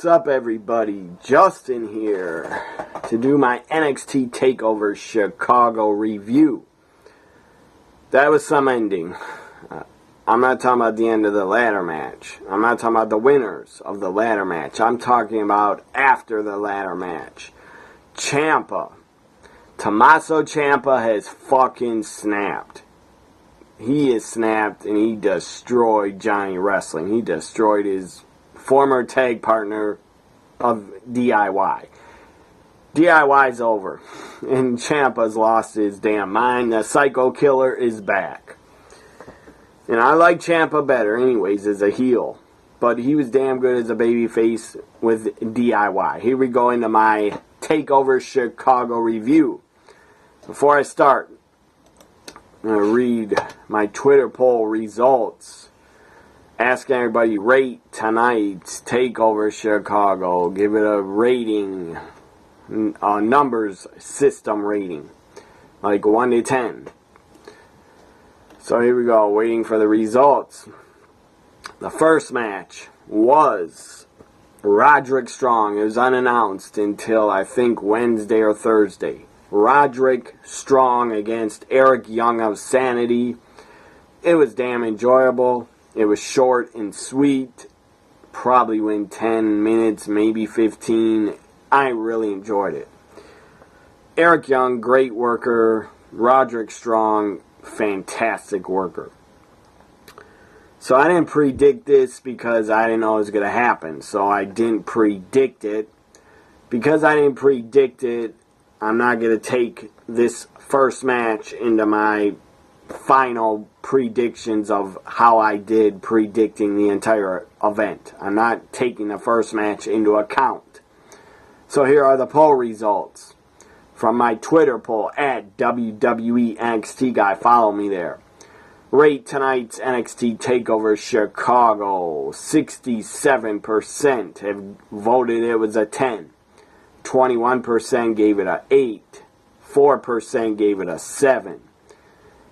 What's up, everybody? Justin here to do my NXT Takeover Chicago review. That was some ending. I'm not talking about the end of the ladder match. I'm not talking about the winners of the ladder match. I'm talking about after the ladder match. Ciampa. Tommaso Ciampa has fucking snapped. He is snapped and he destroyed Johnny Wrestling. He destroyed his former tag partner of DIY. DIY's over. And Ciampa's lost his damn mind. The Psycho Killer is back. And I like Ciampa better anyways as a heel. But he was damn good as a babyface with DIY. Here we go into my Takeover Chicago review. Before I start, I'm going to read my Twitter poll results. Asking everybody rate tonight's Takeover Chicago. Give it a rating, numbers system rating, like 1 to 10. So here we go, waiting for the results. The first match was Roderick Strong. It was unannounced until I think Wednesday or Thursday. Roderick Strong against Eric Young of Sanity. It was damn enjoyable. It was short and sweet. Probably went 10 minutes, maybe 15. I really enjoyed it. Eric Young, great worker. Roderick Strong, fantastic worker. So I didn't predict this because I didn't know it was going to happen. So I didn't predict it. Because I didn't predict it, I'm not going to take this first match into my final predictions of how I did predicting the entire event. I'm not taking the first match into account. So here are the poll results from my Twitter poll at WWE NXT Guy. Follow me there. Rate tonight's NXT Takeover Chicago. 67% have voted it was a 10. 21% gave it a 8. 4% gave it a 7.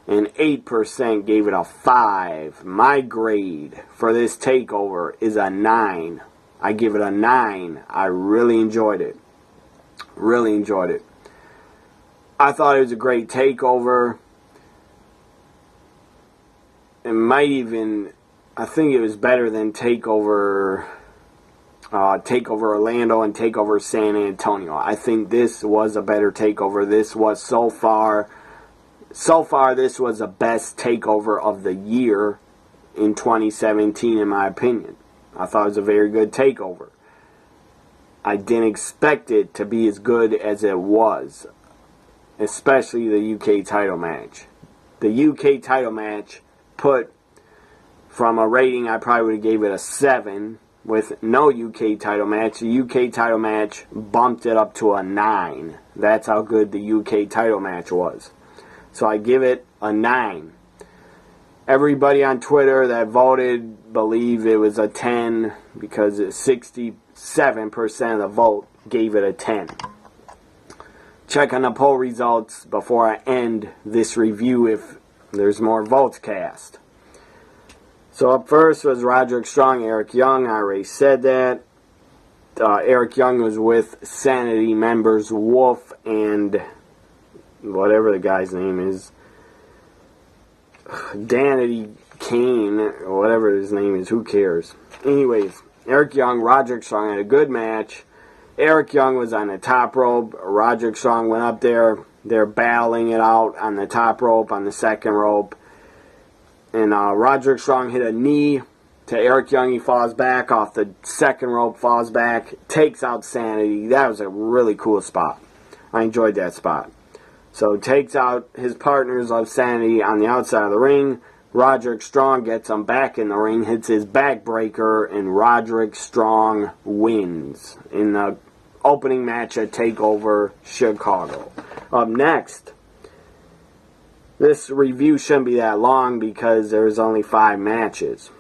And 8% gave it a 5. My grade for this takeover is a 9. I give it a 9. I really enjoyed it. Really enjoyed it. I thought it was a great takeover. It might even, I think it was better than Takeover Orlando and Takeover San Antonio. I think this was a better takeover. This was so far, this was the best takeover of the year in 2017, in my opinion. I thought it was a very good takeover. I didn't expect it to be as good as it was, especially the UK title match. The UK title match put, from a rating, I probably would have gave it a 7. With no UK title match, the UK title match bumped it up to a 9. That's how good the UK title match was. So I give it a 9. Everybody on Twitter that voted believe it was a 10 because 67% of the vote gave it a 10. Check on the poll results before I end this review if there's more votes cast. So up first was Roderick Strong, Eric Young. I already said that. Eric Young was with Sanity members Wolf and whatever the guy's name is. Danity Kane, or whatever his name is. Who cares? Anyways, Eric Young, Roderick Strong had a good match. Eric Young was on the top rope. Roderick Strong went up there. They're battling it out on the top rope, on the second rope. And Roderick Strong hit a knee to Eric Young. He falls back off the second rope, falls back, takes out Sanity. That was a really cool spot. I enjoyed that spot. So takes out his partners of Sanity on the outside of the ring. Roderick Strong gets him back in the ring, hits his backbreaker, and Roderick Strong wins in the opening match at Takeover Chicago. Up next, this review shouldn't be that long because there's only 5 matches.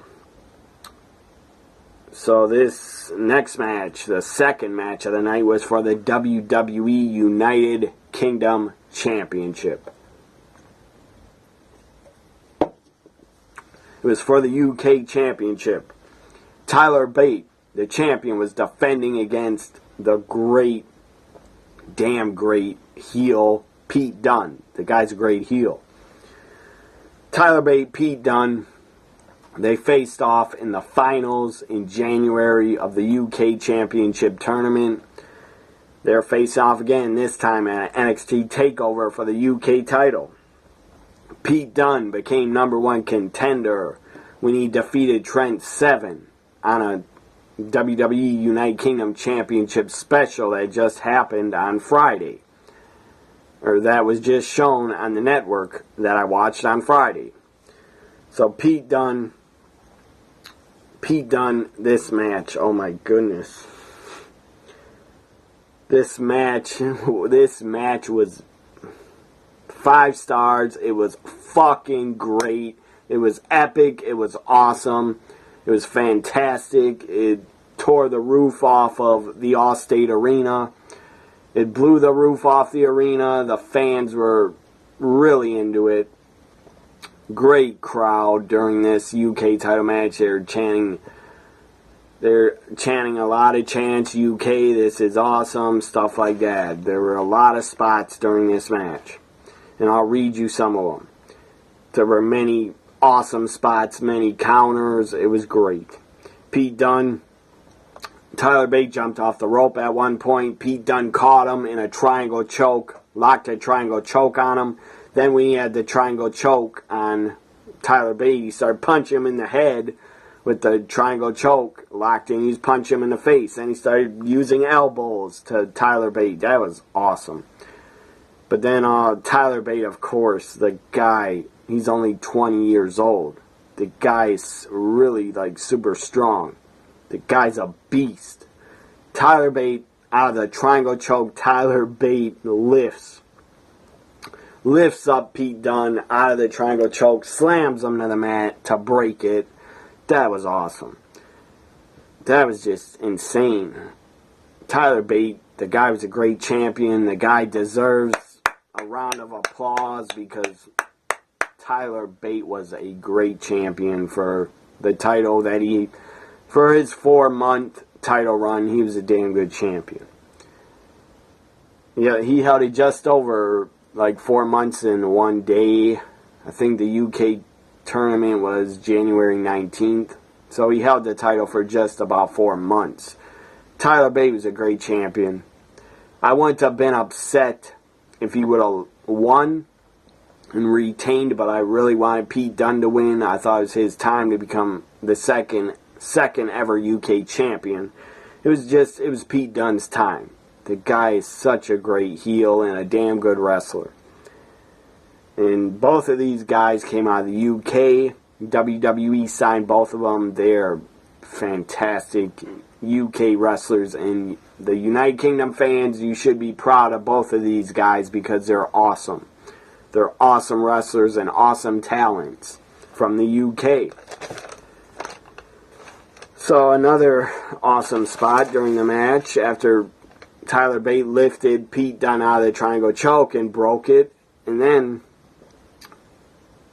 So this next match, the second match of the night, was for the WWE United Kingdom Championship. It was for the UK Championship. Tyler Bate the champion, was defending against the damn great heel Pete Dunne. The guy's a great heel. Tyler Bate, Pete Dunne, they faced off in the finals in January of the UK Championship Tournament. They're facing off again, this time at NXT Takeover for the UK title. Pete Dunne became #1 contender when he defeated Trent Seven on a WWE United Kingdom Championship special that just happened on Friday. Or that was just shown on the network that I watched on Friday. So Pete Dunne, this match, oh my goodness. This match was 5 stars. It was fucking great. It was epic. It was awesome. It was fantastic. It tore the roof off of the Allstate Arena. It blew the roof off the arena. The fans were really into it. Great crowd during this UK title match. They're chanting a lot of chants, UK, this is awesome, stuff like that. There were a lot of spots during this match. And I'll read you some of them. There were many awesome spots, many counters. It was great. Pete Dunne, Tyler Bate jumped off the rope at one point. Pete Dunne caught him in a triangle choke, locked a triangle choke on him. Then when he had the triangle choke on Tyler Bate, he started punching him in the head with the triangle choke locked in. He was punching him in the face. Then he started using elbows to Tyler Bate. That was awesome. But then Tyler Bate, of course, the guy, he's only 20 years old. The guy's really like super strong. The guy's a beast. Tyler Bate, out of the triangle choke, Tyler Bate lifts up Pete Dunne out of the triangle choke, slams him to the mat to break it. That was awesome. That was just insane. Tyler Bate, the guy was a great champion. The guy deserves a round of applause because Tyler Bate was a great champion for the title that for his 4-month title run, he was a damn good champion. Yeah, he held it just over like 4 months and 1 day. I think the UK tournament was January 19th. So he held the title for just about 4 months. Tyler Bate was a great champion. I wouldn't have been upset if he would have won and retained, but I really wanted Pete Dunne to win. I thought it was his time to become the second ever UK champion. It was Pete Dunne's time. The guy is such a great heel and a damn good wrestler. And both of these guys came out of the UK. WWE signed both of them. They're fantastic UK wrestlers. And the United Kingdom fans, you should be proud of both of these guys because they're awesome. They're awesome wrestlers and awesome talents from the UK. So another awesome spot during the match after Tyler Bate lifted Pete Dunne out of the triangle choke and broke it. And then,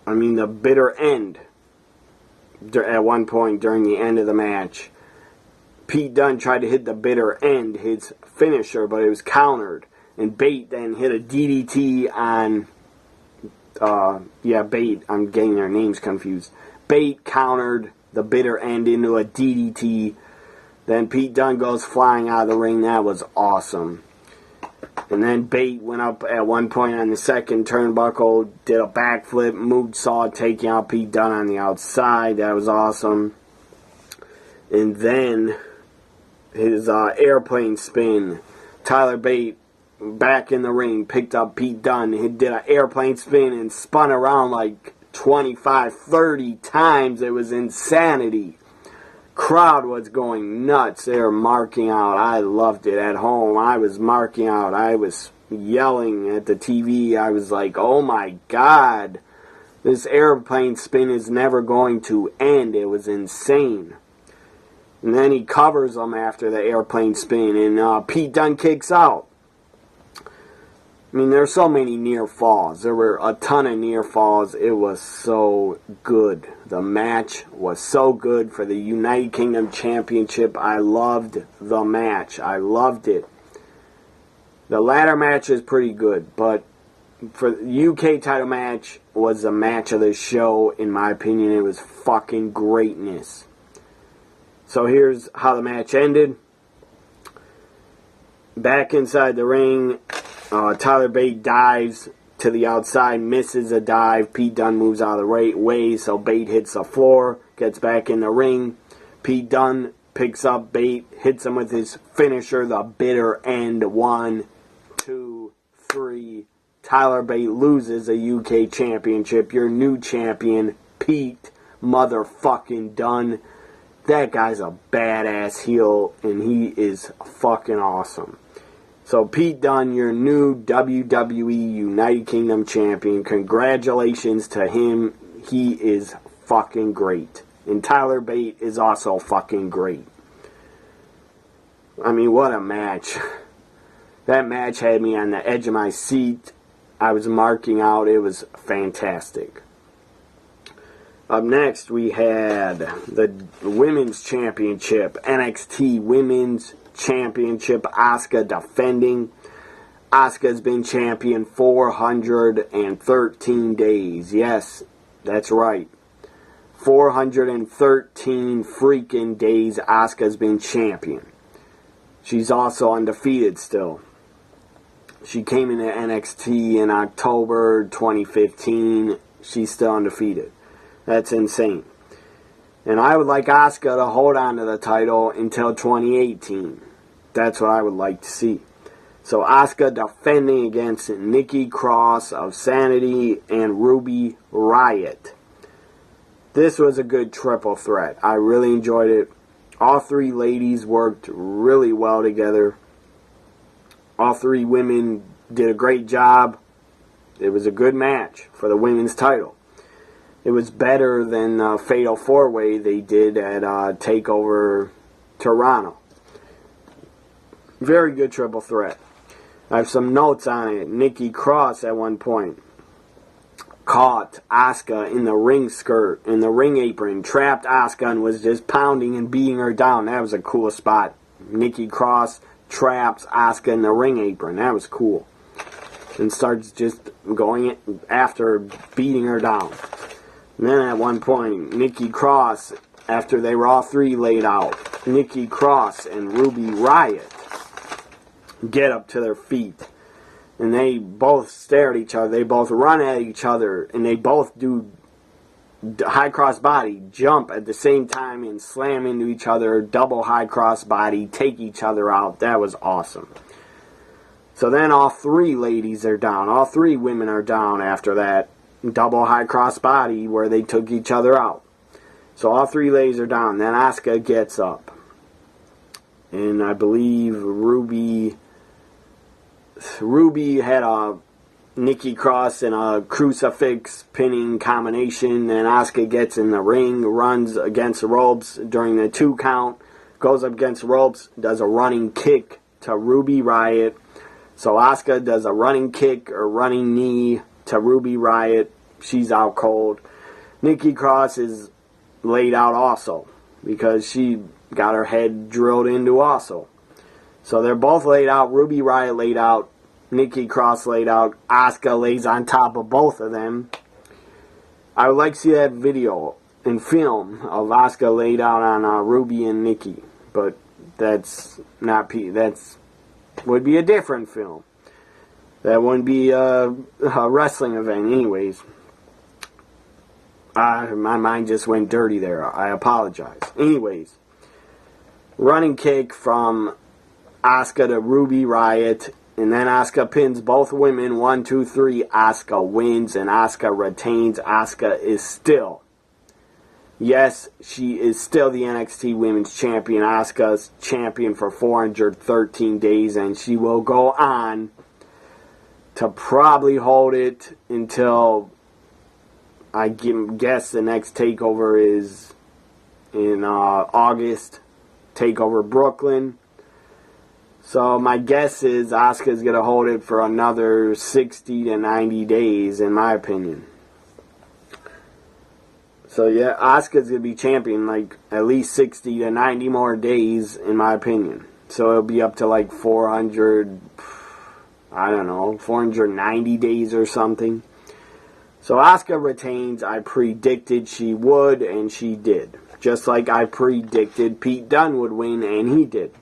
the bitter end. At one point during the end of the match, Pete Dunne tried to hit the bitter end, his finisher, but it was countered. And Bate then hit a DDT on... Bate. I'm getting their names confused. Bate countered the bitter end into a DDT. Then Pete Dunne goes flying out of the ring. That was awesome. And then Bate went up at one point on the second turnbuckle, did a backflip, moonsault, taking out Pete Dunne on the outside. That was awesome. And then his airplane spin. Tyler Bate, back in the ring, picked up Pete Dunne. He did an airplane spin and spun around like 25, 30 times. It was insanity. Crowd was going nuts. They were marking out. I loved it at home. I was marking out. I was yelling at the TV. I was like, oh my God. This airplane spin is never going to end. It was insane. And then he covers him after the airplane spin. And Pete Dunne kicks out. I mean, there's so many near falls. There were a ton of near falls. It was so good. The match was so good for the United Kingdom Championship. I loved the match. I loved it. The ladder match is pretty good, but for the UK title match was the match of the show. In my opinion, it was fucking greatness. So here's how the match ended. Back inside the ring, Tyler Bate dives to the outside, misses a dive. Pete Dunne moves out of the way, so Bate hits the floor, gets back in the ring. Pete Dunne picks up Bate, hits him with his finisher, the bitter end. 1, 2, 3. Tyler Bate loses a UK championship. Your new champion, Pete motherfucking Dunne. That guy's a badass heel, and he is fucking awesome. So Pete Dunne, your new WWE United Kingdom champion. Congratulations to him. He is fucking great. And Tyler Bate is also fucking great. I mean, what a match. That match had me on the edge of my seat. I was marking out. It was fantastic. Up next, we had the Women's Championship. NXT Women's Championship. Asuka defending. Asuka's been champion 413 days. Yes, that's right. 413 freaking days Asuka's been champion. She's also undefeated still. She came into NXT in October 2015. She's still undefeated. That's insane. And I would like Asuka to hold on to the title until 2018. That's what I would like to see. So Asuka defending against Nikki Cross of Sanity and Ruby Riott. This was a good triple threat. I really enjoyed it. All three ladies worked really well together. All three women did a great job. It was a good match for the women's title. It was better than the Fatal 4-Way they did at Takeover Toronto. Very good triple threat. I have some notes on it. Nikki Cross at one point caught Asuka in the ring skirt, in the ring apron, trapped Asuka and was just pounding and beating her down. That was a cool spot. Nikki Cross traps Asuka in the ring apron. That was cool. And starts just going after beating her down. And then at one point, Nikki Cross, after they were all three laid out, Nikki Cross and Ruby Riott get up to their feet. And they both stare at each other. They both run at each other. And they both do high cross body, jump at the same time and slam into each other, double high cross body, take each other out. That was awesome. So then all three ladies are down. All three women are down after that double high cross body where they took each other out. So all three ladies are down. Then Asuka gets up. And I believe Ruby had a Nikki Cross and a crucifix pinning combination. Then Asuka gets in the ring, runs against the ropes during the 2 count, goes up against the ropes, does a running kick to Ruby Riott. So Asuka does a running kick or running knee to Ruby Riott. She's out cold. Nikki Cross is laid out also because she got her head drilled into also. So they're both laid out. Ruby Riott laid out. Nikki Cross laid out. Asuka lays on top of both of them. I would like to see that video and film of Asuka laid out on Ruby and Nikki. But that's not... That's would be a different film. That wouldn't be a wrestling event anyways. My mind just went dirty there. I apologize. Anyways. Running kick from Asuka to Ruby Riott. And then Asuka pins both women. 1, 2, 3. Asuka wins and Asuka retains. Asuka is still... Yes, she is still the NXT Women's Champion. Asuka's champion for 413 days. And she will go on to probably hold it until... I guess the next takeover is in August. Takeover Brooklyn. So my guess is Asuka's going to hold it for another 60 to 90 days, in my opinion. So yeah, Asuka's going to be champion like at least 60 to 90 more days, in my opinion. So it'll be up to like 400, I don't know, 490 days or something. So Asuka retains. I predicted she would, and she did. Just like I predicted Pete Dunne would win, and he did.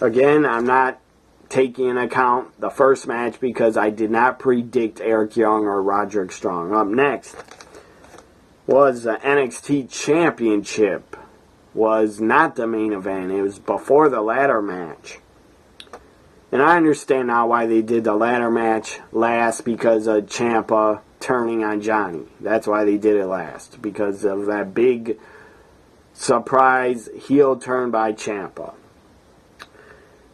Again, I'm not taking into account the first match because I did not predict Eric Young or Roderick Strong. Up next was the NXT Championship. Was not the main event. It was before the ladder match. And I understand now why they did the ladder match last, because of Ciampa turning on Johnny. That's why they did it last, because of that big surprise heel turn by Ciampa.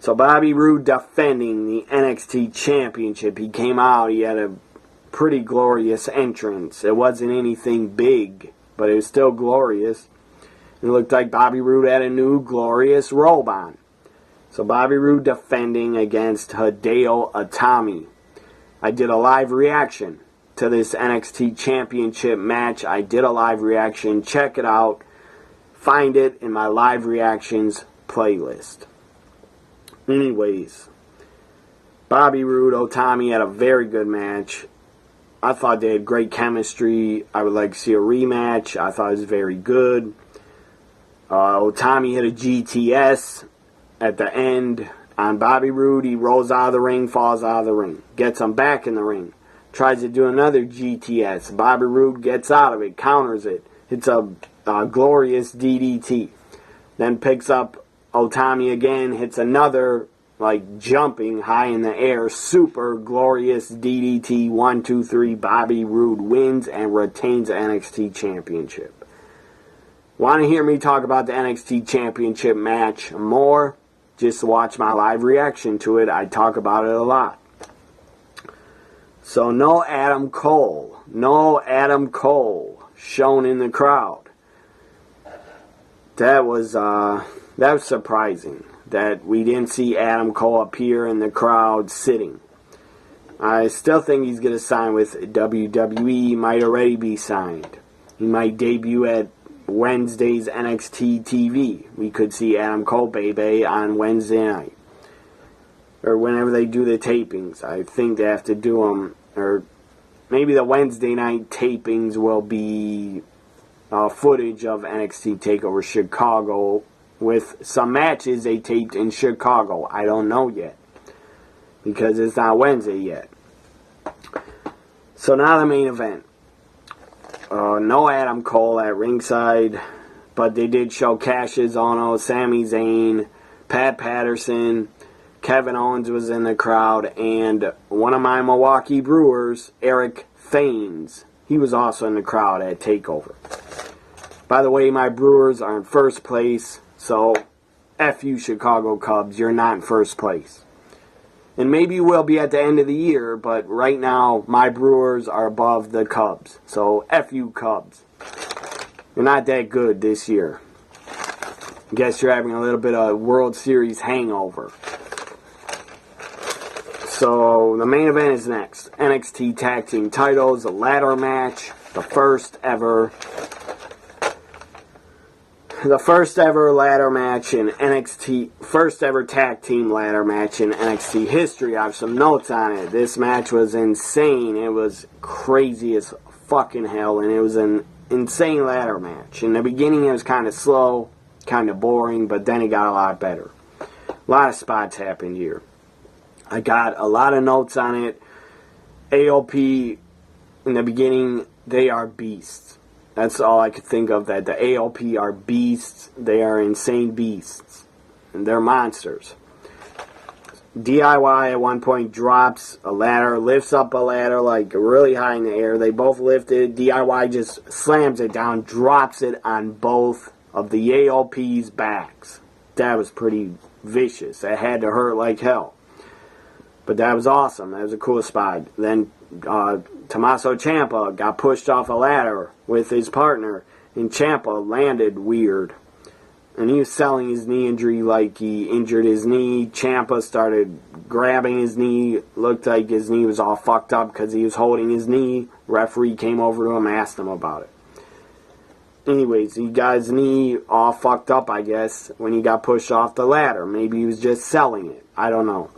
So Bobby Roode defending the NXT Championship. He came out, he had a pretty glorious entrance. It wasn't anything big, but it was still glorious. It looked like Bobby Roode had a new glorious robe on. So Bobby Roode defending against Hideo Itami. I did a live reaction to this NXT Championship match. I did a live reaction. Check it out. Find it in my live reactions playlist. Anyways, Bobby Roode, Itami had a very good match. I thought they had great chemistry. I would like to see a rematch. I thought it was very good. Itami hit a GTS at the end on Bobby Roode. He rolls out of the ring, falls out of the ring. Gets him back in the ring. Tries to do another GTS. Bobby Roode gets out of it, counters it. Hits a glorious DDT. Then picks up Itami again, hits another, like, jumping high in the air, super glorious DDT. 1, 2, 3. Bobby Roode wins and retains the NXT Championship. Want to hear me talk about the NXT Championship match more? Just watch my live reaction to it. I talk about it a lot. So no Adam Cole. No Adam Cole shown in the crowd. That was surprising that we didn't see Adam Cole appear in the crowd sitting. I still think he's going to sign with WWE. He might already be signed. He might debut at Wednesday's NXT TV. We could see Adam Cole baby on Wednesday night. Or whenever they do the tapings. I think they have to do them. Or maybe the Wednesday night tapings will be footage of NXT TakeOver Chicago with some matches they taped in Chicago. I don't know yet, because it's not Wednesday yet. So now the main event. No Adam Cole at ringside, but they did show Cassius Ohno, Sami Zayn, Pat Patterson, Kevin Owens was in the crowd, and one of my Milwaukee Brewers, Eric Thames, he was also in the crowd at TakeOver. By the way, my Brewers are in first place, so F you Chicago Cubs, you're not in first place. And maybe you will be at the end of the year, but right now, my Brewers are above the Cubs. So, F you Cubs. You're not that good this year. Guess you're having a little bit of World Series hangover. So, the main event is next. NXT Tag Team Titles, a ladder match. The first ever ladder match in NXT, first ever tag team ladder match in NXT history. I have some notes on it. This match was insane. It was crazy as fucking hell, and it was an insane ladder match. In the beginning, it was kind of slow, kind of boring, but then it got a lot better. A lot of spots happened here. I got a lot of notes on it. AOP, in the beginning, they are beasts. That's all I could think of, that the AOP are beasts. They are insane beasts. And they're monsters. DIY at one point drops a ladder, lifts up a ladder like really high in the air. They both lift it. DIY just slams it down, drops it on both of the AOP's backs. That was pretty vicious. That had to hurt like hell. But that was awesome. That was a cool spot. Then Tommaso Ciampa got pushed off a ladder with his partner, and Ciampa landed weird. and he was selling his knee injury like he injured his knee. Ciampa started grabbing his knee. Looked like his knee was all fucked up because he was holding his knee. Referee came over to him, asked him about it. Anyways, he got his knee all fucked up, I guess, when he got pushed off the ladder. Maybe he was just selling it. I don't know.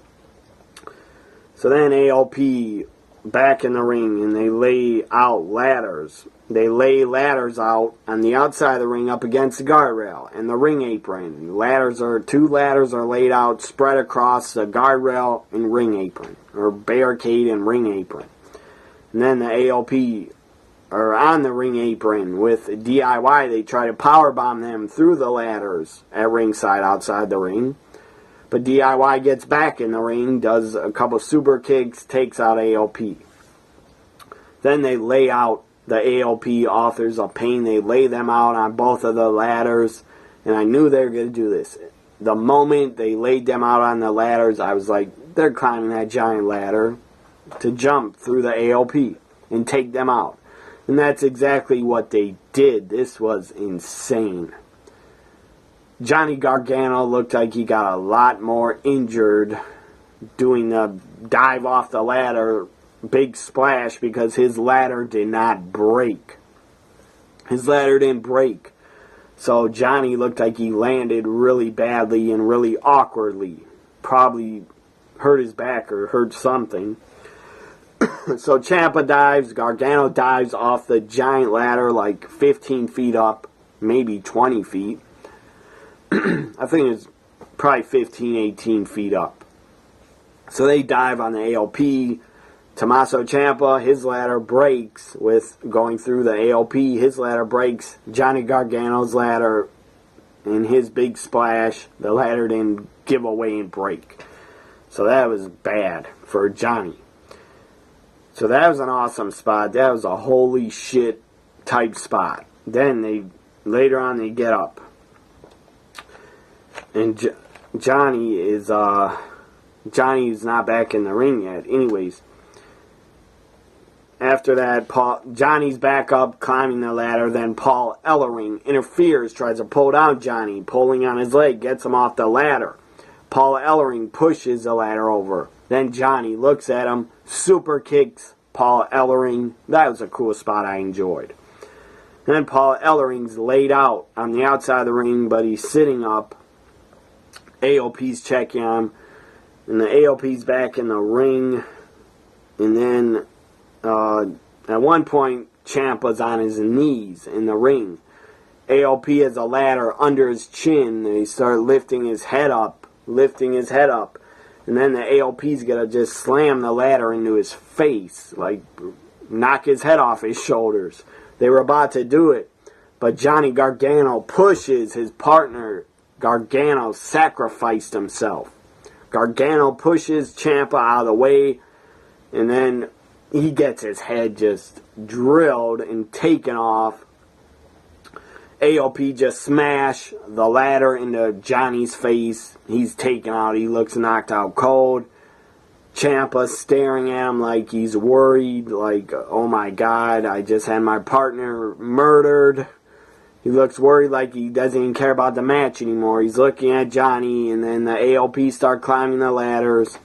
So then AOP back in the ring, and they lay out ladders. They lay ladders out on the outside of the ring up against the guardrail and the ring apron. Two ladders are laid out, spread across the guardrail and ring apron, or barricade and ring apron. And then the AOP are on the ring apron with DIY. They try to powerbomb them through the ladders at ringside outside the ring. But DIY gets back in the ring, does a couple super kicks, takes out AOP. Then they lay out the AOP Authors of Pain. They lay them out on both of the ladders. And I knew they were going to do this. The moment they laid them out on the ladders, I was like, they're climbing that giant ladder to jump through the AOP and take them out. And that's exactly what they did. This was insane. Johnny Gargano looked like he got a lot more injured doing the dive off the ladder, big splash, because his ladder did not break. His ladder didn't break. So Johnny looked like he landed really badly and really awkwardly. Probably hurt his back or hurt something. So Ciampa dives, Gargano dives off the giant ladder like 15 feet up, maybe 20 feet. I think it's probably 15, 18 feet up. So they dive on the AOP. Tommaso Ciampa, his ladder breaks with going through the AOP. His ladder breaks. Johnny Gargano's ladder, in his big splash, the ladder didn't give away and break. So that was bad for Johnny. So that was an awesome spot. That was a holy shit type spot. Then later on they get up. And Johnny's not back in the ring yet. Anyways, after that, Johnny's back up, climbing the ladder. Then Paul Ellering interferes, tries to pull down Johnny, pulling on his leg, gets him off the ladder. Paul Ellering pushes the ladder over. Then Johnny looks at him, super kicks Paul Ellering. That was a cool spot I enjoyed. And then Paul Ellering's laid out on the outside of the ring, but he's sitting up. AOP's checking him, and the AOP's back in the ring. And then at one point, Ciampa's on his knees in the ring. AOP has a ladder under his chin, and he started lifting his head up. And then the AOP's going to just slam the ladder into his face, like knock his head off his shoulders. They were about to do it, but Johnny Gargano pushes his partner. Gargano sacrificed himself. Gargano pushes Ciampa out of the way, and then he gets his head just drilled and taken off. AOP just smashed the ladder into Johnny's face. He's taken out. He looks knocked out cold. Ciampa staring at him like he's worried, like, oh my God, I just had my partner murdered. He looks worried like he doesn't even care about the match anymore. He's looking at Johnny, and then the AOP start climbing the ladders.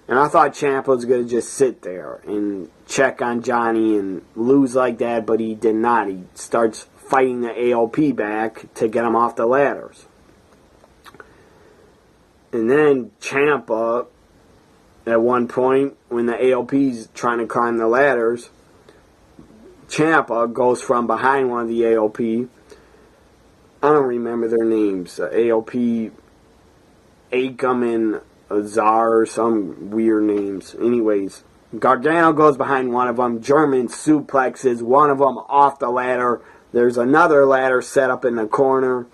And I thought Ciampa was going to just sit there and check on Johnny and lose like that, but he did not. He starts fighting the AOP back to get him off the ladders. And then Ciampa, at one point, when the AOP's trying to climb the ladders, Ciampa goes from behind one of the AOP. I don't remember their names. AOP, Akam and Azar, or some weird names. Anyways, Gargano goes behind one of them. German suplexes one of them off the ladder. There's another ladder set up in the corner.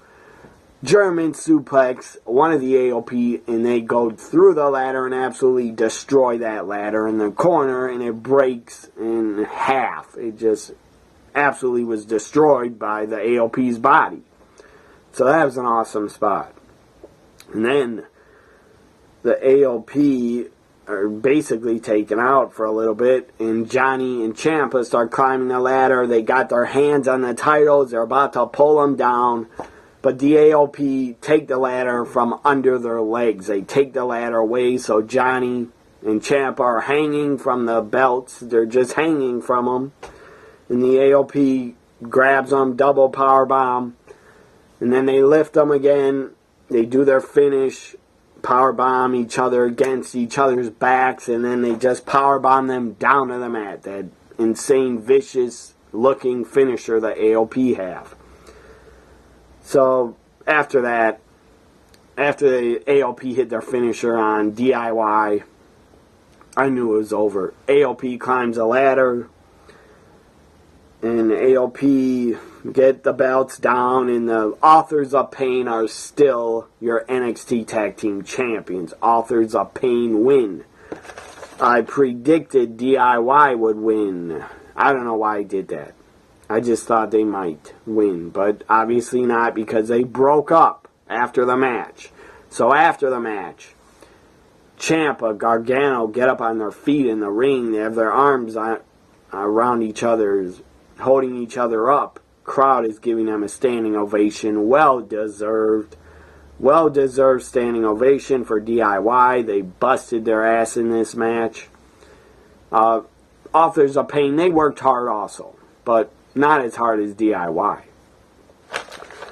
German suplex one of the AOP, and they go through the ladder and absolutely destroy that ladder in the corner, and it breaks in half. It just absolutely was destroyed by the AOP's body. So that was an awesome spot. And then the AOP are basically taken out for a little bit, and Johnny and Ciampa start climbing the ladder. They got their hands on the titles. They're about to pull them down. But the AOP take the ladder from under their legs. They take the ladder away, so Johnny and Ciampa are hanging from the belts. They're just hanging from them. And the AOP grabs them, double powerbomb. And then they lift them again. They do their finish, powerbomb each other against each other's backs. And then they just powerbomb them down to the mat. That insane, vicious looking finisher that AOP have. So after that, after the AOP hit their finisher on DIY, I knew it was over. AOP climbs a ladder, and AOP get the belts down, and the Authors of Pain are still your NXT Tag Team Champions. Authors of Pain win. I predicted DIY would win. I don't know why I did that. I just thought they might win, but obviously not, because they broke up after the match. So after the match, Ciampa, Gargano get up on their feet in the ring. They have their arms around each other, holding each other up. Crowd is giving them a standing ovation. Well-deserved standing ovation for DIY. They busted their ass in this match. Authors of Pain, they worked hard also, but not as hard as DIY.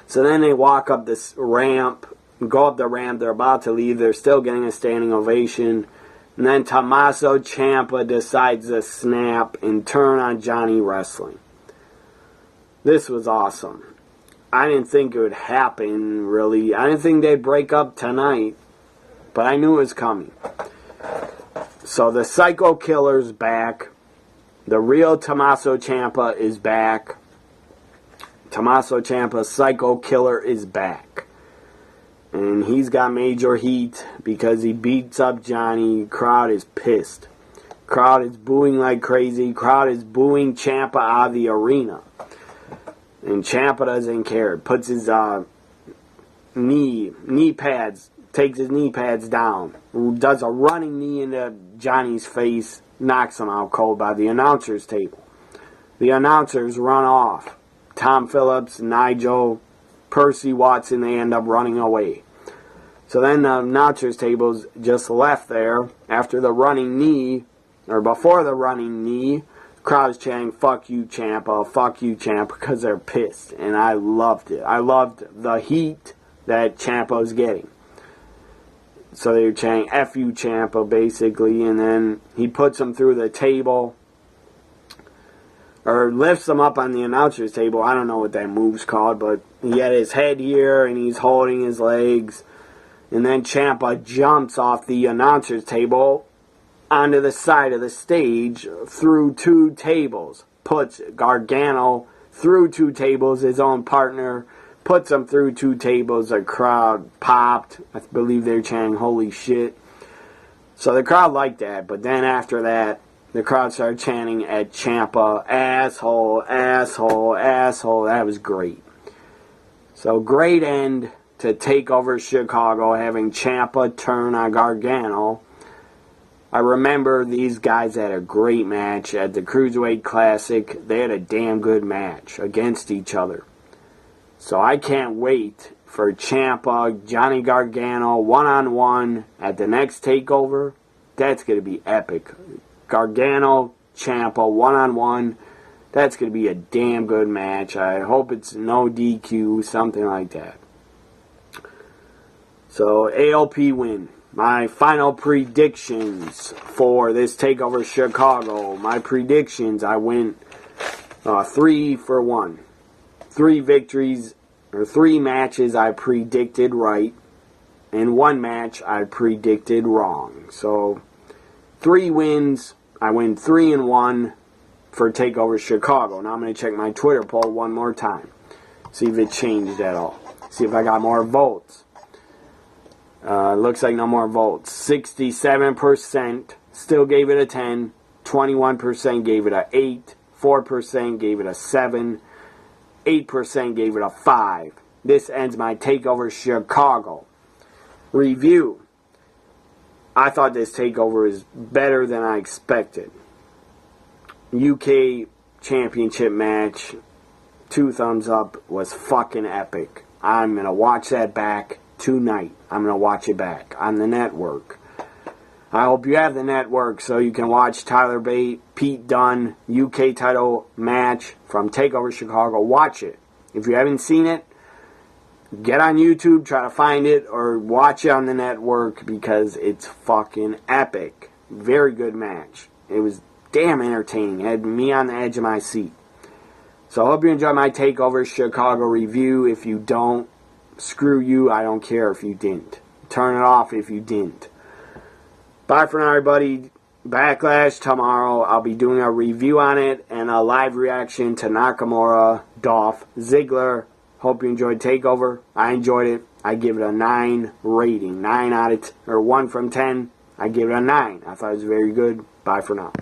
So then they walk up this ramp, go up the ramp, they're about to leave, they're still getting a standing ovation, and then Tommaso Ciampa decides to snap and turn on Johnny Wrestling. This was awesome. I didn't think it would happen, really. I didn't think they'd break up tonight, but I knew it was coming. So the Psycho Killer's back. The real Tommaso Ciampa is back. Tommaso Ciampa, Psycho Killer, is back. And he's got major heat because he beats up Johnny. Crowd is pissed. Crowd is booing like crazy. Crowd is booing Ciampa out of the arena. And Ciampa doesn't care. Puts his knee pads, takes his knee pads down. Does a running knee into Johnny's face. Knocks him out cold by the announcer's table. The announcers run off. Tom Phillips, Nigel, Percy Watson, they end up running away. So then the announcer's table's just left there after the running knee, or before the running knee. Crowd's chanting, "Fuck you, Ciampa, fuck you, Ciampa," because they're pissed. And I loved it. I loved the heat that Ciampa's getting. So they were chanting, "F you, Ciampa," basically. And then he puts him through the table, or lifts him up on the announcer's table. I don't know what that move's called, but he had his head here, and he's holding his legs. And then Ciampa jumps off the announcer's table onto the side of the stage through two tables. Puts Gargano through two tables, his own partner. Puts him through two tables. The crowd popped. I believe they were chanting, "Holy shit." So the crowd liked that. But then after that, the crowd started chanting at Ciampa, "Asshole, asshole, asshole." That was great. So great end to Takeover Chicago, having Ciampa turn on Gargano. I remember these guys had a great match at the Cruiserweight Classic. They had a damn good match against each other. So I can't wait for Ciampa, Johnny Gargano, one-on-one at the next Takeover. That's going to be epic. Gargano, Ciampa, one-on-one. That's going to be a damn good match. I hope it's no DQ, something like that. So AOP win. My final predictions for this Takeover Chicago. My predictions, I went 3 for 1. 3 victories, or 3 matches I predicted right, and 1 match I predicted wrong. So 3 wins. I win 3-1 for Takeover Chicago. Now I'm going to check my Twitter poll one more time. See if it changed at all. See if I got more votes. Looks like no more votes. 67% still gave it a 10. 21% gave it a 8. 4% gave it a 7. 8% gave it a 5. This ends my Takeover Chicago review. I thought this Takeover is better than I expected. UK Championship match, 2 thumbs up, was fucking epic. I'm going to watch that back tonight. I'm going to watch it back on the network. I hope you have the network so you can watch Tyler Bate, Pete Dunne, UK title match from TakeOver Chicago. Watch it. If you haven't seen it, get on YouTube, try to find it, or watch it on the network because it's fucking epic. Very good match. It was damn entertaining. It had me on the edge of my seat. So I hope you enjoyed my TakeOver Chicago review. If you don't, screw you. I don't care if you didn't. Turn it off if you didn't. Bye for now, everybody. Backlash tomorrow. I'll be doing a review on it and a live reaction to Nakamura, Dolph Ziggler. Hope you enjoyed TakeOver. I enjoyed it. I give it a 9 rating. 1 from 10. I give it a 9. I thought it was very good. Bye for now.